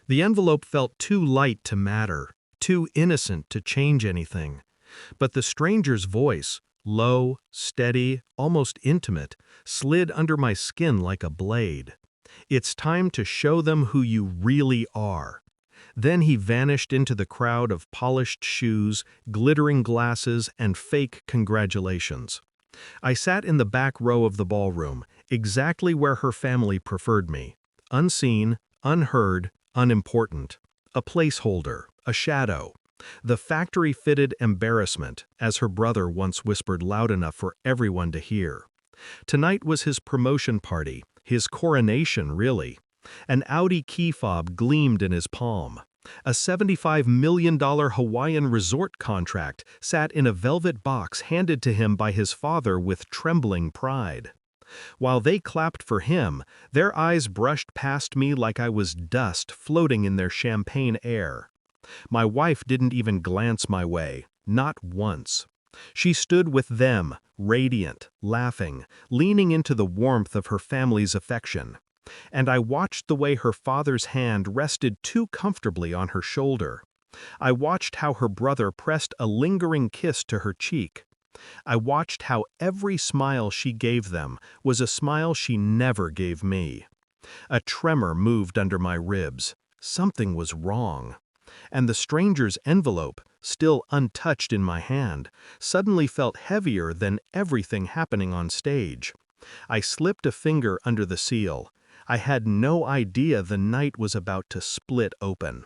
The envelope felt too light to matter, too innocent to change anything. But the stranger's voice, low, steady, almost intimate, slid under my skin like a blade. It's time to show them who you really are. Then he vanished into the crowd of polished shoes, glittering glasses, and fake congratulations. I sat in the back row of the ballroom, exactly where her family preferred me. Unseen, unheard, unimportant. A placeholder, a shadow. The factory-fitted embarrassment, as her brother once whispered loud enough for everyone to hear. Tonight was his promotion party, his coronation, really. An Audi key fob gleamed in his palm. A $75 million Hawaiian resort contract sat in a velvet box handed to him by his father with trembling pride. While they clapped for him, their eyes brushed past me like I was dust floating in their champagne air. My wife didn't even glance my way, not once. She stood with them, radiant, laughing, leaning into the warmth of her family's affection. And I watched the way her father's hand rested too comfortably on her shoulder. I watched how her brother pressed a lingering kiss to her cheek. I watched how every smile she gave them was a smile she never gave me. A tremor moved under my ribs. Something was wrong. And the stranger's envelope, still untouched in my hand, suddenly felt heavier than everything happening on stage. I slipped a finger under the seal. I had no idea the night was about to split open.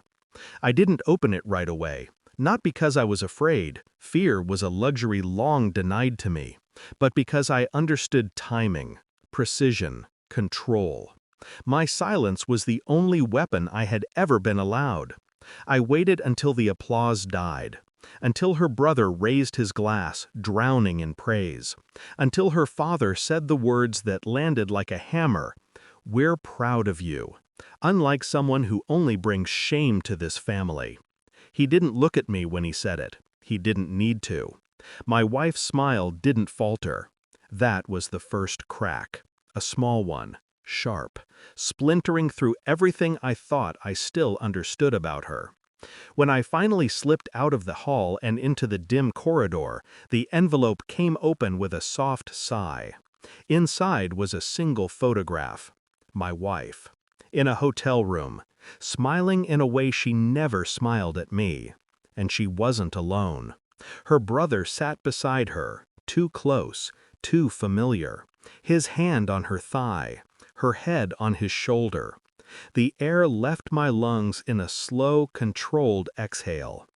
I didn't open it right away, not because I was afraid, fear was a luxury long denied to me, but because I understood timing, precision, control. My silence was the only weapon I had ever been allowed. I waited until the applause died, until her brother raised his glass, drowning in praise, until her father said the words that landed like a hammer, "We're proud of you," unlike someone who only brings shame to this family. He didn't look at me when he said it. He didn't need to. My wife's smile didn't falter. That was the first crack, a small one, sharp, splintering through everything I thought I still understood about her. When I finally slipped out of the hall and into the dim corridor, the envelope came open with a soft sigh. Inside was a single photograph. My wife, in a hotel room, smiling in a way she never smiled at me. And she wasn't alone. Her brother sat beside her, too close, too familiar, his hand on her thigh, her head on his shoulder. The air left my lungs in a slow, controlled exhale.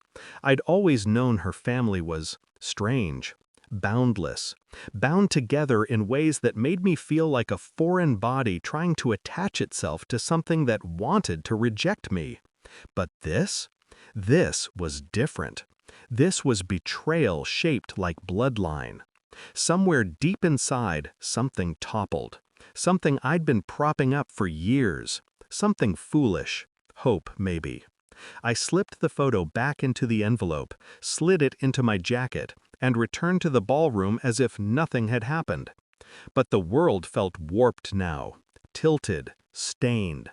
I'd always known her family was strange, boundless, bound together in ways that made me feel like a foreign body trying to attach itself to something that wanted to reject me. But this was different. This was betrayal shaped like bloodline. Somewhere deep inside, something toppled. Something I'd been propping up for years. Something foolish. Hope, maybe. I slipped the photo back into the envelope, slid it into my jacket, and returned to the ballroom as if nothing had happened. But the world felt warped now, tilted, stained.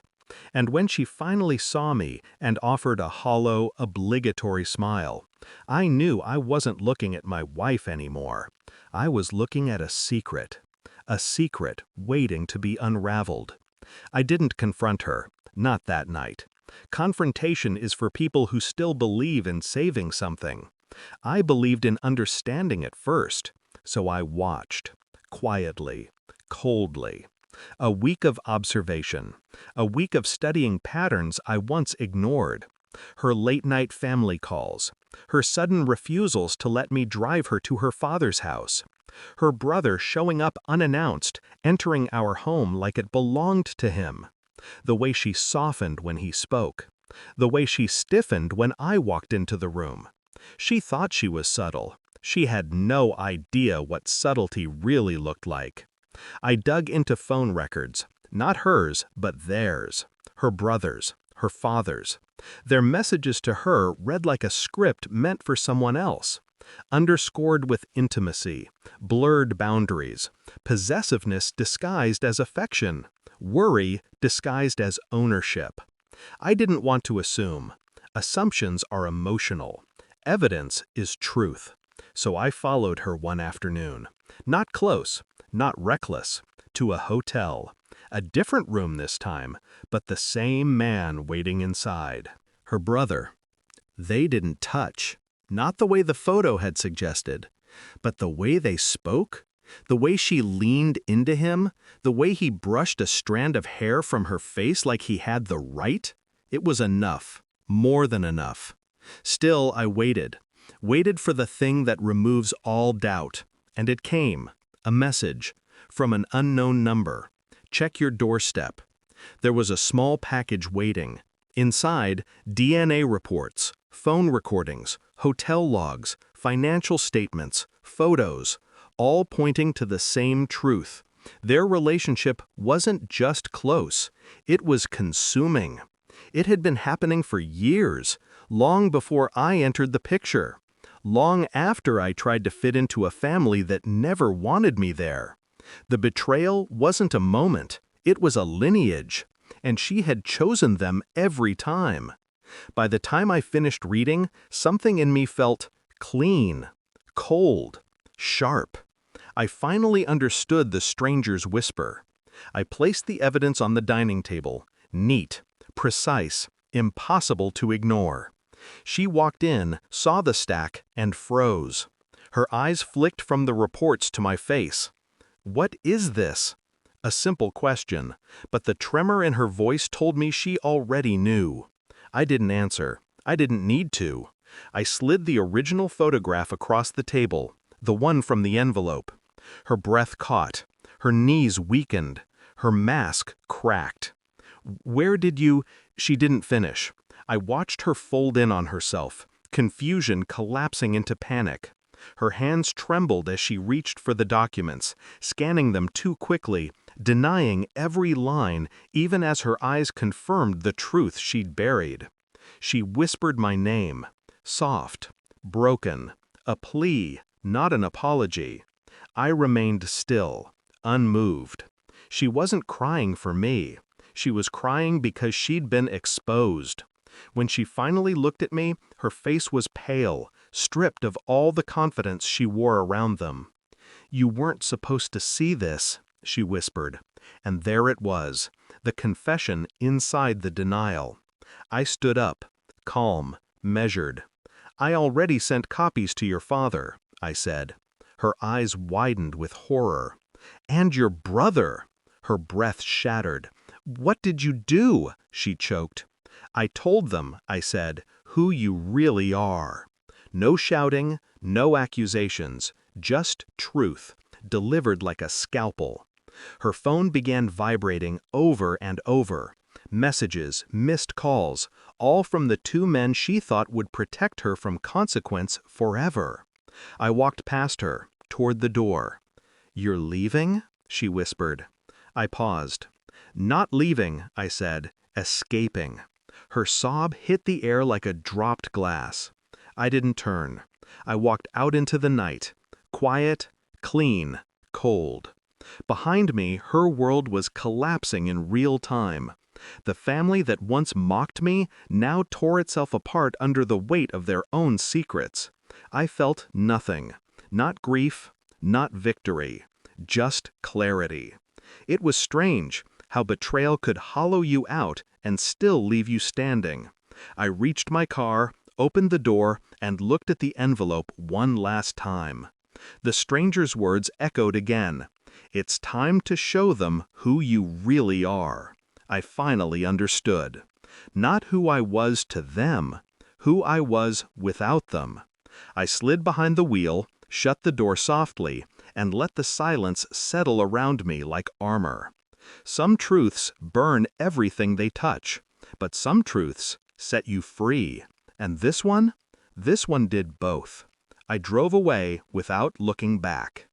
And when she finally saw me and offered a hollow, obligatory smile, I knew I wasn't looking at my wife anymore. I was looking at a secret waiting to be unraveled. I didn't confront her, not that night. Confrontation is for people who still believe in saving something. I believed in understanding it first, so I watched, quietly, coldly. A week of observation, a week of studying patterns I once ignored. Her late-night family calls, her sudden refusals to let me drive her to her father's house, her brother showing up unannounced, entering our home like it belonged to him. The way she softened when he spoke, the way she stiffened when I walked into the room. She thought she was subtle. She had no idea what subtlety really looked like. I dug into phone records, not hers, but theirs, her brother's, her father's. Their messages to her read like a script meant for someone else, underscored with intimacy, blurred boundaries, possessiveness disguised as affection, worry disguised as ownership. I didn't want to assume. Assumptions are emotional. Evidence is truth. So I followed her one afternoon. Not close, not reckless, to a hotel. A different room this time, but the same man waiting inside. Her brother. They didn't touch. Not the way the photo had suggested, but the way they spoke, the way she leaned into him, the way he brushed a strand of hair from her face like he had the right. It was enough, more than enough. Still, I waited for the thing that removes all doubt, and it came, a message, from an unknown number. Check your doorstep. There was a small package waiting. Inside, DNA reports, phone recordings, hotel logs, financial statements, photos, all pointing to the same truth. Their relationship wasn't just close, it was consuming. It had been happening for years, long before I entered the picture, long after I tried to fit into a family that never wanted me there. The betrayal wasn't a moment, it was a lineage, and she had chosen them every time. By the time I finished reading, something in me felt clean, cold, sharp. I finally understood the stranger's whisper. I placed the evidence on the dining table, neat, precise, impossible to ignore. She walked in, saw the stack, and froze. Her eyes flicked from the reports to my face. "What is this?" A simple question, but the tremor in her voice told me she already knew. I didn't answer. I didn't need to. I slid the original photograph across the table, the one from the envelope. Her breath caught. Her knees weakened. Her mask cracked. "Where did you—" She didn't finish. I watched her fold in on herself, confusion collapsing into panic. Her hands trembled as she reached for the documents, scanning them too quickly, denying every line, even as her eyes confirmed the truth she'd buried. She whispered my name, soft, broken, a plea, not an apology. I remained still, unmoved. She wasn't crying for me. She was crying because she'd been exposed. When she finally looked at me, her face was pale, stripped of all the confidence she wore around them. "You weren't supposed to see this," she whispered. And there it was, the confession inside the denial. I stood up, calm, measured. "I already sent copies to your father," I said. Her eyes widened with horror. "And your brother!" Her breath shattered. "What did you do?" she choked. "I told them," I said, "who you really are." No shouting, no accusations, just truth, delivered like a scalpel. Her phone began vibrating over and over. Messages, missed calls, all from the two men she thought would protect her from consequence forever. I walked past her, toward the door. "You're leaving?" she whispered. I paused. "Not leaving," I said, "escaping." Her sob hit the air like a dropped glass. I didn't turn. I walked out into the night, quiet, clean, cold. Behind me, her world was collapsing in real time. The family that once mocked me now tore itself apart under the weight of their own secrets. I felt nothing. Not grief, not victory. Just clarity. It was strange how betrayal could hollow you out and still leave you standing. I reached my car, opened the door, and looked at the envelope one last time. The stranger's words echoed again. "It's time to show them who you really are." I finally understood. Not who I was to them, who I was without them. I slid behind the wheel, shut the door softly, and let the silence settle around me like armor. Some truths burn everything they touch, but some truths set you free. And this one did both. I drove away without looking back.